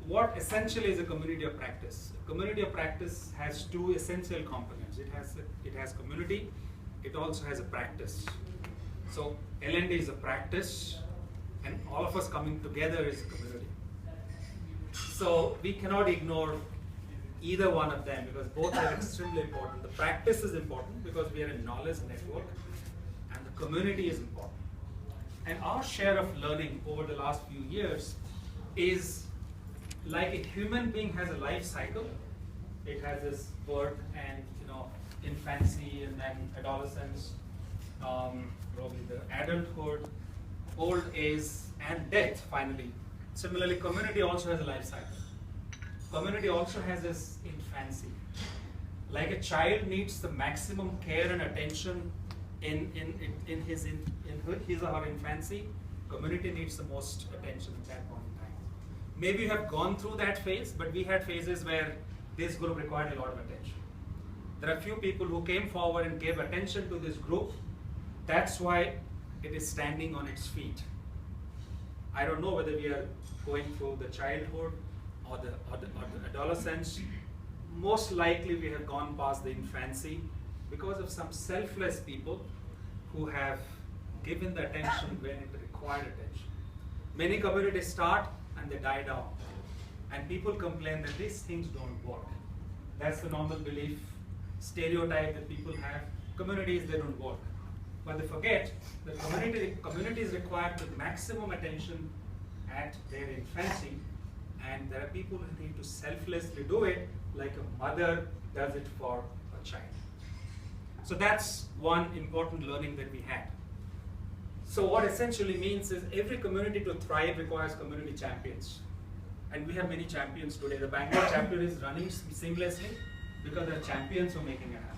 what essentially is a community of practice? A community of practice has two essential components. It has community, it also has a practice. So L&D is a practice, and all of us coming together is a community. So we cannot ignore either one of them because both are extremely important. The practice is important because we are a knowledge network, and the community is important. And our share of learning over the last few years is like a human being has a life cycle. It has this birth and infancy and then adolescence, probably the adulthood, old age, and death finally. Similarly, community also has a life cycle. Community also has this infancy. Like a child needs the maximum care and attention in his or her infancy, community needs the most attention at that point in time. Maybe you have gone through that phase, but we had phases where this group required a lot of attention. There are few people who came forward and gave attention to this group. That's why it is standing on its feet. I don't know whether we are going through the childhood or the adolescence. Most likely we have gone past the infancy because of some selfless people who have given the attention when it required attention. Many communities start and they die down. And people complain that these things don't work. That's the normal belief, stereotype that people have. Communities, they don't work. But they forget that communities require the maximum attention at their infancy, and there are people who need to selflessly do it like a mother does it for a child. So that's one important learning that we had. So what essentially means is every community to thrive requires community champions. And we have many champions today. The Bangalore chapter is running seamlessly because there are champions who are making it happen.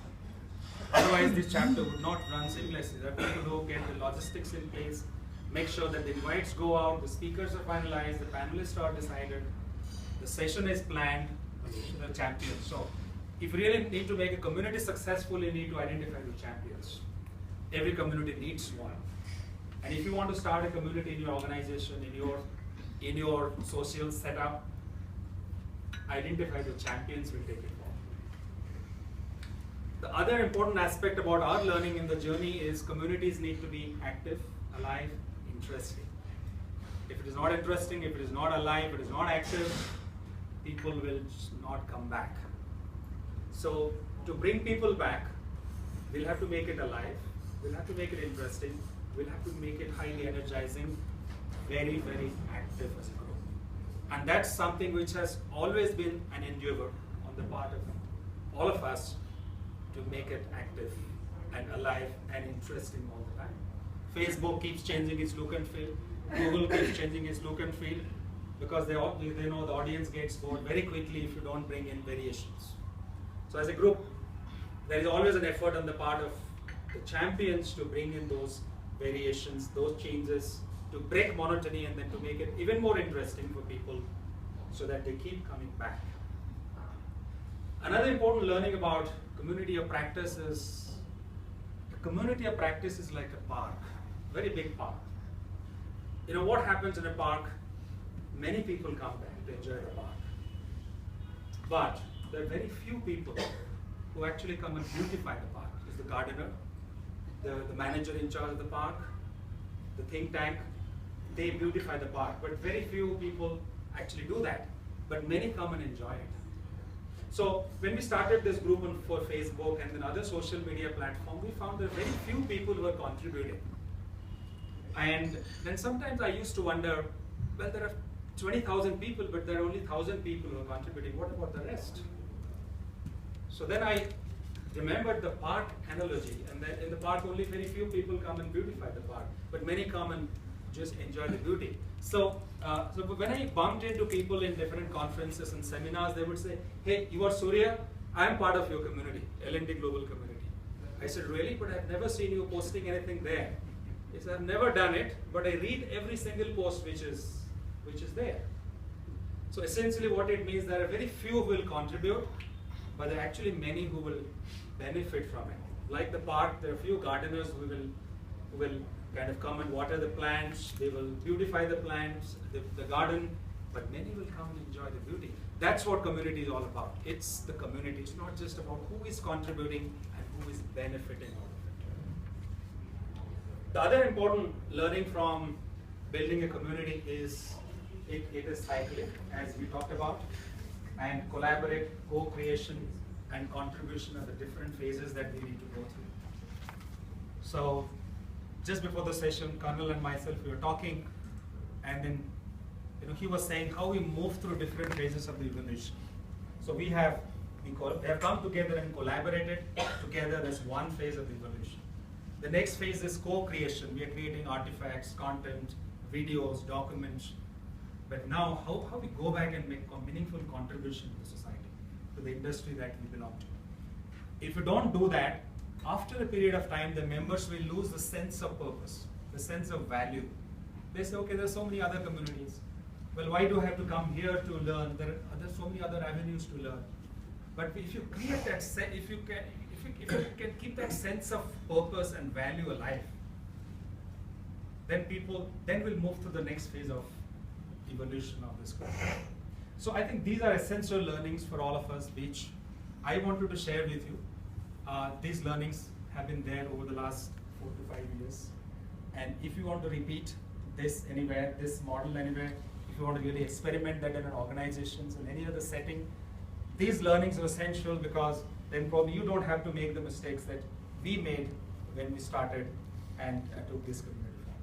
Otherwise, this chapter would not run seamlessly. There are people who get the logistics in place, make sure that the invites go out, the speakers are finalized, the panelists are decided, the session is planned, the champions. So if you really need to make a community successful, you need to identify the champions. Every community needs one. And if you want to start a community in your organization, in your social setup, identify the champions will take it forward. The other important aspect about our learning in the journey is communities need to be active, alive, interesting. If it is not interesting, if it is not alive, if it is not active, people will not come back. So to bring people back, we'll have to make it alive, we'll have to make it interesting, we'll have to make it highly energizing, very, very active as a group. And that's something which has always been an endeavor on the part of all of us to make it active and alive and interesting all the time. Facebook keeps changing its look and feel. Google keeps changing its look and feel because they know the audience gets bored very quickly if you don't bring in variations. So as a group, there is always an effort on the part of the champions to bring in those variations, those changes, to break monotony and then to make it even more interesting for people so that they keep coming back. Another important learning about community of practice is the community of practice is like a park, very big park. You know what happens in a park? Many people come back to enjoy the park. But there are very few people who actually come and beautify the park. It's the gardener, the manager in charge of the park, the think tank, they beautify the park. But very few people actually do that. But many come and enjoy it. So when we started this group for Facebook and then other social media platforms, we found there are very few people who are contributing. And then sometimes I used to wonder, well, there are 20,000 people, but there are only 1,000 people who are contributing. What about the rest? So then I remembered the park analogy, and that in the park only very few people come and beautify the park, but many come and just enjoy the beauty. So when I bumped into people in different conferences and seminars, they would say, hey, you are Surya, I am part of your community, L&D Global Community. I said, really? But I've never seen you posting anything there. He said, I've never done it, but I read every single post which is there. So essentially what it means, there are very few who will contribute, but there are actually many who will benefit from it. Like the park, there are few gardeners who will kind of come and water the plants, they will beautify the plants, the garden, but many will come and enjoy the beauty. That's what community is all about. It's the community. It's not just about who is contributing and who is benefiting out of it. The other important learning from building a community is it is cyclic, as we talked about, and collaborate, co-creation, and contribution are the different phases that we need to go through. So, just before the session, Colonel and myself, we were talking, and then he was saying how we move through different phases of the evolution. So we have come together and collaborated together as one phase of the evolution. The next phase is co-creation. We are creating artifacts, content, videos, documents. But now, how we go back and make a meaningful contribution to the society, to the industry that we belong to. If you don't do that, after a period of time, the members will lose the sense of purpose, the sense of value. They say, okay, there's so many other communities. Well, why do I have to come here to learn? There are so many other avenues to learn. But if you create that, if you can keep that sense of purpose and value alive, then will move to the next phase of evolution of this group. So I think these are essential learnings for all of us, which I wanted to share with you. These learnings have been there over the last 4 to 5 years. And if you want to repeat this anywhere, this model anywhere, if you want to really experiment that in an organizations in any other setting, these learnings are essential, because then probably you don't have to make the mistakes that we made when we started and took this community form.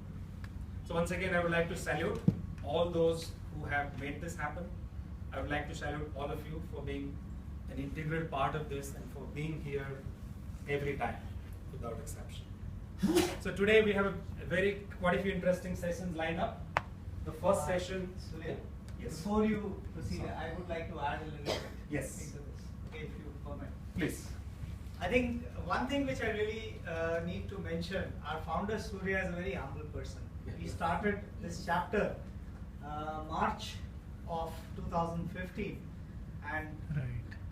So once again, I would like to salute all those who have made this happen. I would like to salute all of you for being an integral part of this and for being here every time, without exception. So today we have quite a few interesting sessions lined up. The first session. Surya, yes. Before you proceed, I would like to add a little bit Yes. into this, okay, if you permit. Please. I think one thing which I really need to mention, our founder Surya is a very humble person. He started this chapter March of 2015, and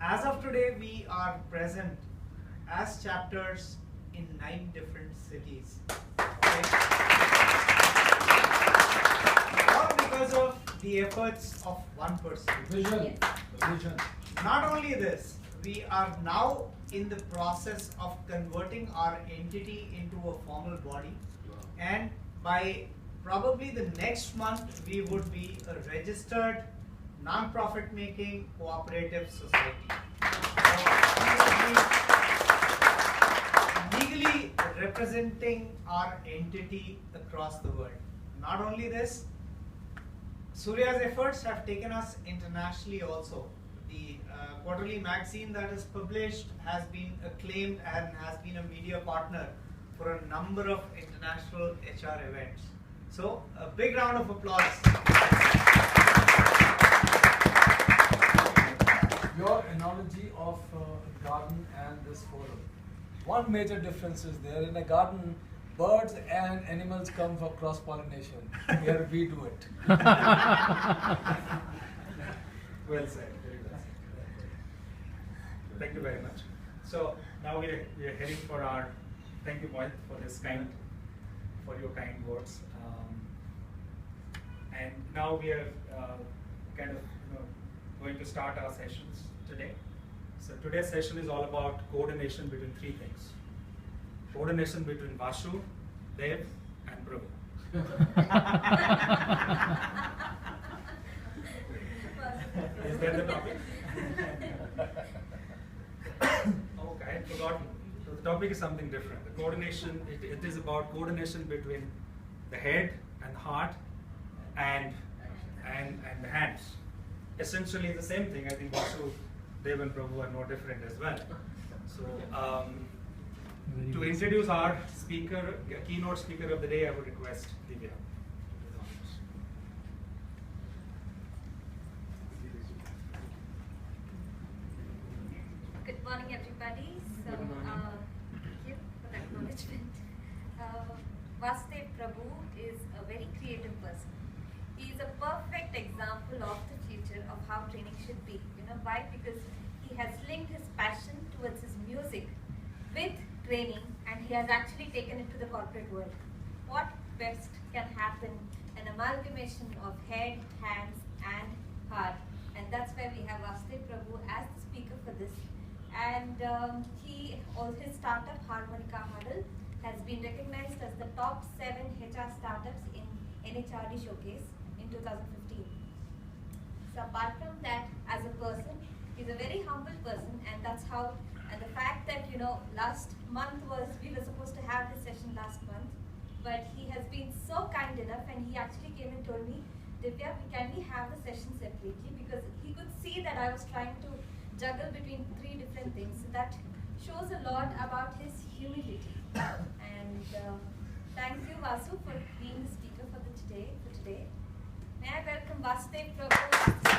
as of today we are present as chapters in 9 different cities. Okay? All because of the efforts of one person. Vision. Not only this, we are now in the process of converting our entity into a formal body, and by probably the next month we would be a registered non-profit making cooperative society. So, legally representing our entity across the world. Not only this, Surya's efforts have taken us internationally also. The quarterly magazine that is published has been acclaimed and has been a media partner for a number of international HR events. So, a big round of applause. Your analogy of garden and this forum. One major difference is there. In a garden, birds and animals come for cross-pollination. Here we do it. Well said. Very well said. Thank you very much. So now we are heading for our. Thank you, Mohit, for your kind words. And now we are going to start our sessions today. So today's session is all about coordination between 3 things. Coordination between Vasu, Dev, and Prabhu. Is that the topic? Okay, I had forgotten. So the topic is something different. The coordination, it is about coordination between the head and the heart and the hands. Essentially the same thing. I think Vasu, Dev, and Prabhu are no different as well. So to introduce our speaker, keynote speaker of the day, I would request Divya. Good morning, everybody. So, thank you for the acknowledgement. Vasudev Prabhu is a very creative person. He is a perfect example of the future of how training should be. You know why? Because he has linked his passion towards his music with training, and he has actually taken it to the corporate world. What best can happen? An amalgamation of head, hands, and hard. And that's why we have Vasudev Prabhu as the speaker for this. And his startup, Harmonica Huddle, has been recognized as the top 7 HR startups in NHRD Showcase in 2015. So apart from that, as a person, he's a very humble person, and that's how, and the fact that, last month we were supposed to have this session last month, but he has been so kind enough, and he actually came and told me, Divya, can we have the session separately? Because he could see that I was trying to juggle between 3 different things. So that shows a lot about his humility. And thank you, Vasu, for being the speaker for today. May I welcome Vasudev Prabhu.